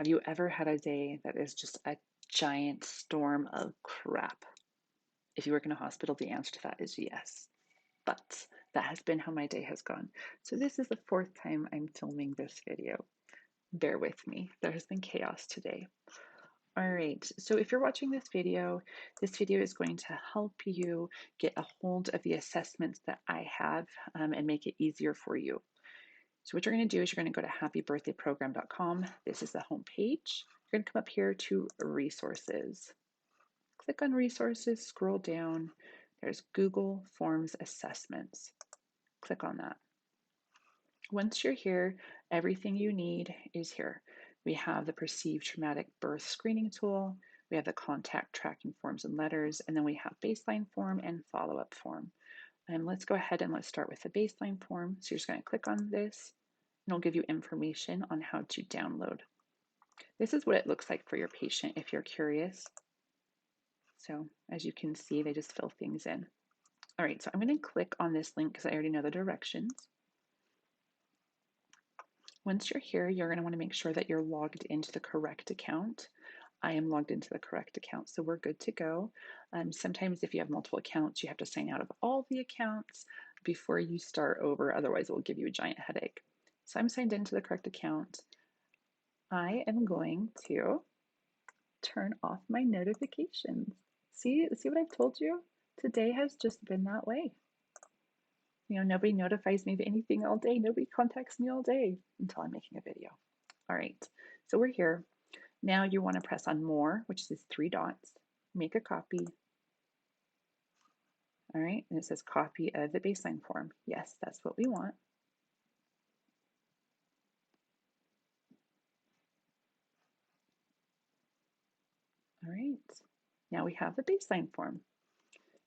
Have you ever had a day that is just a giant storm of crap? If you work in a hospital, the answer to that is yes. But that has been how my day has gone. So this is the fourth time I'm filming this video. Bear with me. There has been chaos today. All right, so if you're watching this video is going to help you get a hold of the assessments that I have and make it easier for you. So what you're going to do is you're going to go to happybirthdayprogram.com. This is the home page. You're going to come up here to resources. Click on resources, scroll down. There's Google Forms Assessments. Click on that. Once you're here, everything you need is here. We have the perceived traumatic birth screening tool. We have the contact tracking forms and letters, and then we have baseline form and follow-up form. And let's go ahead and let's start with the baseline form. So you're just going to click on this, and it'll give you information on how to download. This is what it looks like for your patient if you're curious. So as you can see, they just fill things in. All right, so I'm going to click on this link because I already know the directions. Once you're here, you're going to want to make sure that you're logged into the correct account. I am logged into the correct account, so we're good to go. Sometimes if you have multiple accounts, you have to sign out of all the accounts before you start over, otherwise it will give you a giant headache. So I'm signed into the correct account. I am going to turn off my notifications. See what I've told you? Today has just been that way. You know, nobody notifies me of anything all day. Nobody contacts me all day until I'm making a video. All right, so we're here. Now you want to press on more, which is 3 dots, make a copy. All right, and it says copy of the baseline form. Yes, that's what we want. All right, now we have the baseline form.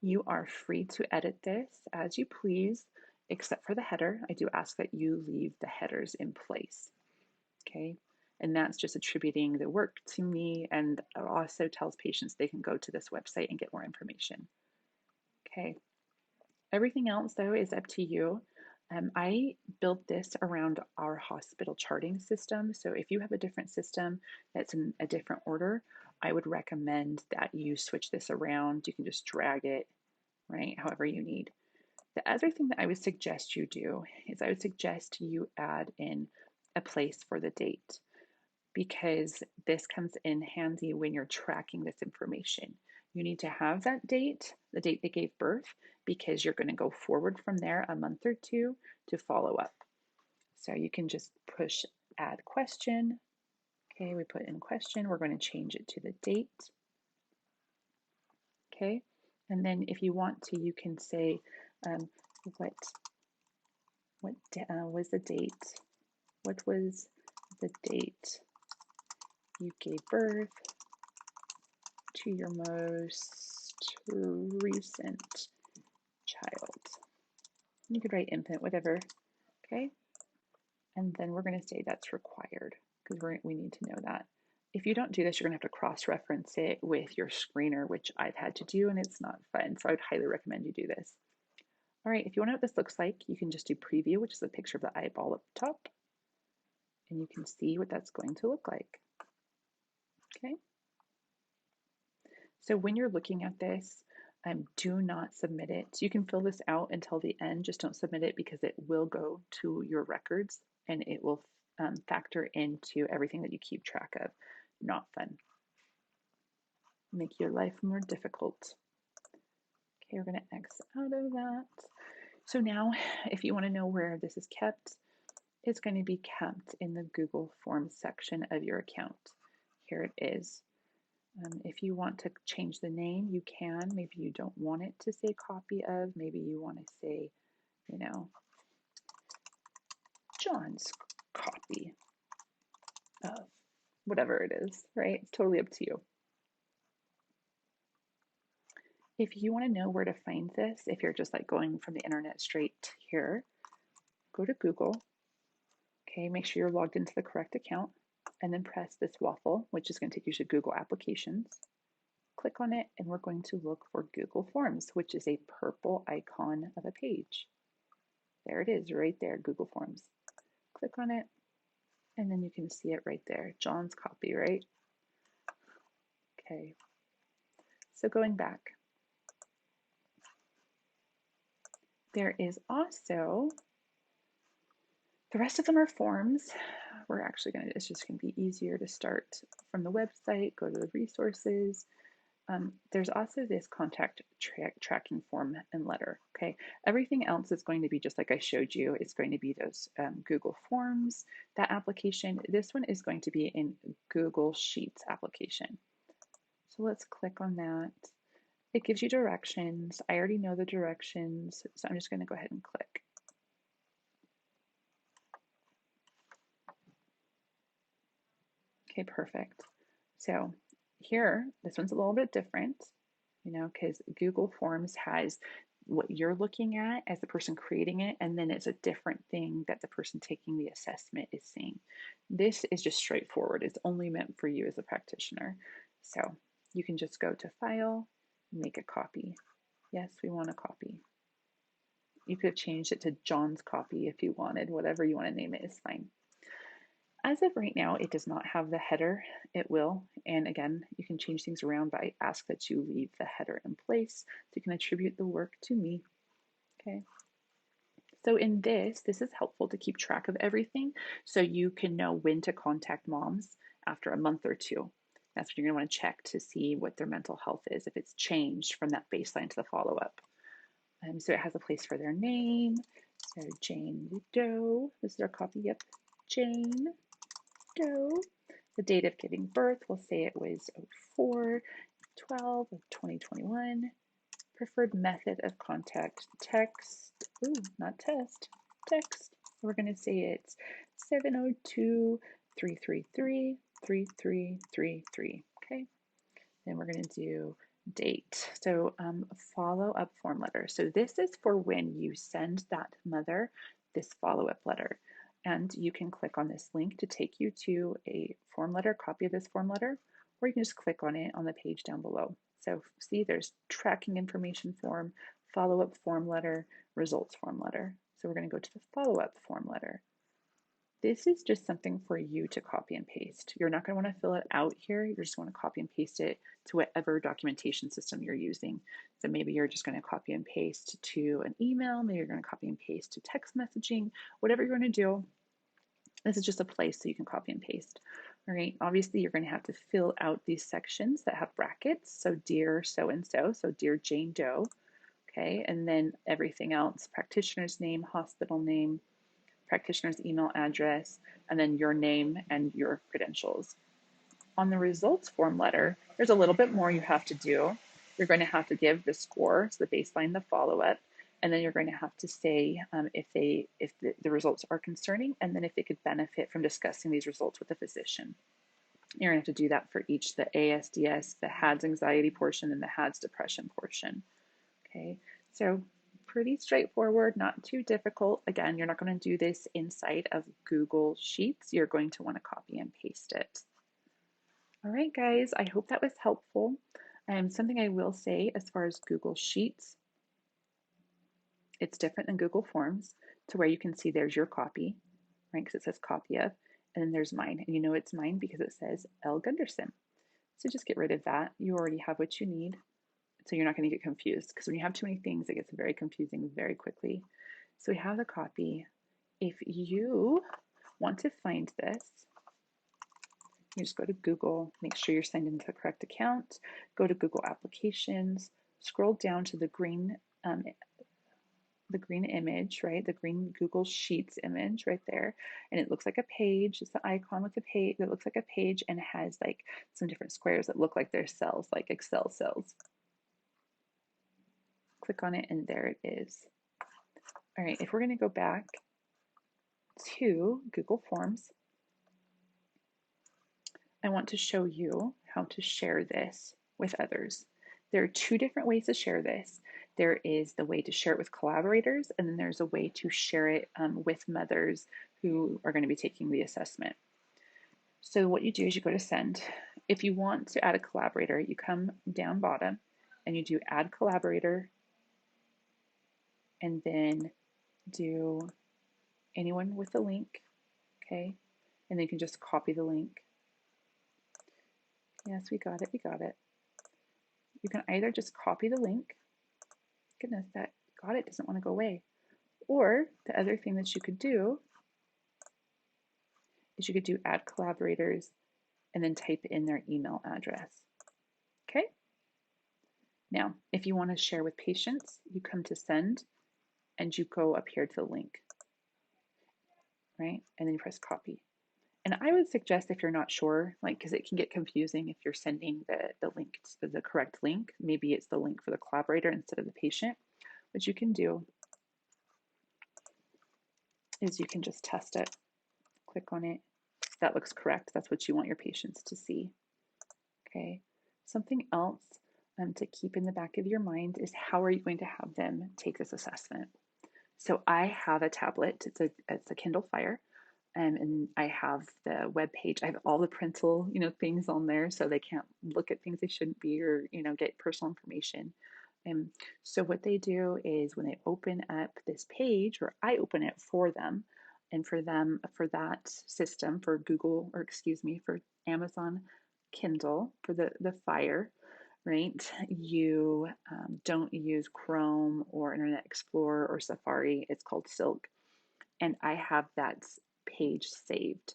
You are free to edit this as you please, except for the header. I do ask that you leave the headers in place, okay? And that's just attributing the work to me, and it also tells patients they can go to this website and get more information, okay? Everything else, though, is up to you. I built this around our hospital charting system, so if you have a different system that's in a different order, I would recommend that you switch this around. You can just drag it, right, however you need. The other thing that I would suggest you do is I would suggest you add in a place for the date, because this comes in handy when you're tracking this information. You need to have that date, the date they gave birth, because you're going to go forward from there a month or two to follow up. So you can just push add question. Okay, we put in question. We're going to change it to the date. Okay, and then if you want to, you can say what was the date? What was the date you gave birth to your most recent child? You could write infant, whatever, okay? And then we're going to say that's required because we need to know that. If you don't do this, you're going to have to cross-reference it with your screener, which I've had to do, and it's not fun. So I would highly recommend you do this. All right, if you want to know what this looks like, you can just do preview, which is a picture of the eyeball up top, and you can see what that's going to look like. Okay. So when you're looking at this, do not submit it. You can fill this out until the end, just don't submit it because it will go to your records and it will factor into everything that you keep track of. Not fun. Make your life more difficult. Okay, we're going to X out of that. So now, if you want to know where this is kept, it's going to be kept in the Google Forms section of your account. Here it is. If you want to change the name, you can. Maybe you don't want it to say copy of. Maybe you want to say, you know, John's copy of whatever it is, right? It's totally up to you. If you want to know where to find this, if you're just like going from the internet straight here, go to Google. Okay, make sure you're logged into the correct account and then press this waffle, which is going to take you to Google Applications. Click on it, and we're going to look for Google Forms, which is a purple icon of a page. There it is, right there, Google Forms. Click on it, And then you can see it right there, John's copy, right? Okay, so going back, there is also, the rest of them are forms. We're actually going to, it's just going to be easier to start from the website, go to the resources. There's also this contact tracking form and letter, okay? Everything else is going to be just like I showed you. It's going to be those Google Forms, that application. This one is going to be in Google Sheets application. So let's click on that. It gives you directions. I already know the directions, so I'm just going to go ahead and click. Okay, perfect. So here, this one's a little bit different, you know, because Google Forms has what you're looking at as the person creating it, and then it's a different thing that the person taking the assessment is seeing. This is just straightforward. It's only meant for you as a practitioner. So you can just go to File, make a copy. Yes, we want a copy. You could have changed it to John's copy if you wanted. Whatever you want to name it is fine. As of right now, it does not have the header. It will. And again, you can change things around, but I ask that you leave the header in place so you can attribute the work to me. Okay. So in this is helpful to keep track of everything so you can know when to contact moms after a month or two. That's when you're going to want to check to see what their mental health is, if it's changed from that baseline to the follow-up. So it has a place for their name. So Jane Doe, this is our copy, yep, Jane Doe. The date of giving birth, we'll say it was 04/12 of 2021. Preferred method of contact, text, ooh, not test, text. We're going to say it's 702-333-3333. Okay, then we're going to do date. So follow-up form letter. So this is for when you send that mother this follow-up letter. And you can click on this link to take you to a form letter, copy of this form letter, or you can just click on it on the page down below. So see, there's tracking information form, follow-up form letter, results form letter. So we're going to go to the follow-up form letter. This is just something for you to copy and paste. You're not going to want to fill it out here. You're just going to copy and paste it to whatever documentation system you're using. So maybe you're just going to copy and paste to an email. Maybe you're going to copy and paste to text messaging, whatever you're going to do. This is just a place so you can copy and paste. All right, obviously you're going to have to fill out these sections that have brackets. So dear so-and-so, so dear Jane Doe, okay, and then everything else, practitioner's name, hospital name, practitioner's email address, and then your name and your credentials. On the results form letter, there's a little bit more you have to do. You're going to have to give the score, so the baseline, the follow-up, and then you're going to have to say if the results are concerning, and then if they could benefit from discussing these results with a physician. You're going to have to do that for each, the ASDS, the HADS anxiety portion, and the HADS depression portion. Okay, so pretty straightforward, not too difficult. Again, you're not going to do this inside of Google Sheets. You're going to want to copy and paste it. All right, guys, I hope that was helpful. Something I will say as far as Google Sheets, it's different than Google Forms to where you can see there's your copy, right? Because it says copy of, and then there's mine. And you know it's mine because it says L. Gunderson. So just get rid of that. You already have what you need. So you're not going to get confused because when you have too many things, it gets very confusing very quickly. So we have the copy. If you want to find this, you just go to Google, make sure you're signed into the correct account, go to Google Applications, scroll down to the green image, right? The green Google Sheets image right there. And it looks like a page. It's the icon with a page that looks like a page and has like some different squares that look like they're cells, like Excel cells. Click on it and there it is. All right, if we're going to go back to Google Forms, I want to show you how to share this with others. There are two different ways to share this. There is the way to share it with collaborators, and then there's a way to share it with mothers who are going to be taking the assessment. So what you do is you go to send. If you want to add a collaborator, you come down bottom and you do add collaborator, and then do anyone with the link, okay? and then you can just copy the link. Yes, we got it, we got it. You can either just copy the link. Goodness, that got it, doesn't want to go away. Or the other thing that you could do is you could do add collaborators and then type in their email address. Okay? Now, if you want to share with patients, you come to send and you go up here to the link, right? And then you press copy. And I would suggest if you're not sure, like, because it can get confusing if you're sending the link, the correct link, maybe it's the link for the collaborator instead of the patient. What you can do is you can just test it, click on it. That looks correct. That's what you want your patients to see. Okay. Something else to keep in the back of your mind is how are you going to have them take this assessment? So I have a tablet. It's a Kindle Fire, and I have the web page. I have all the parental things on there, so they can't look at things they shouldn't be, or get personal information. And so what they do is when they open up this page, or I open it for them, and for them, for that system, for Google, or excuse me, for Amazon Kindle, for the Fire, right? You don't use Chrome or Internet Explorer or Safari. It's called Silk. And I have that page saved.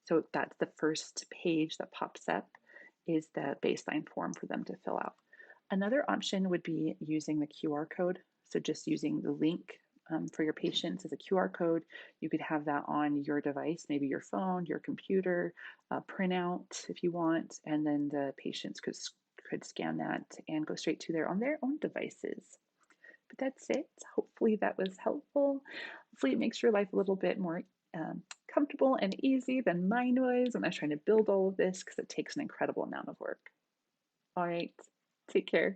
So that's the first page that pops up is the baseline form for them to fill out. Another option would be using the QR code. So just using the link for your patients as a QR code. You could have that on your device, maybe your phone, your computer, printout if you want, and then the patients could scan that and go straight to on their own devices. But that's it. Hopefully that was helpful. Hopefully it makes your life a little bit more comfortable and easy than mine was when I was trying to build all of this, because it takes an incredible amount of work. All right, take care.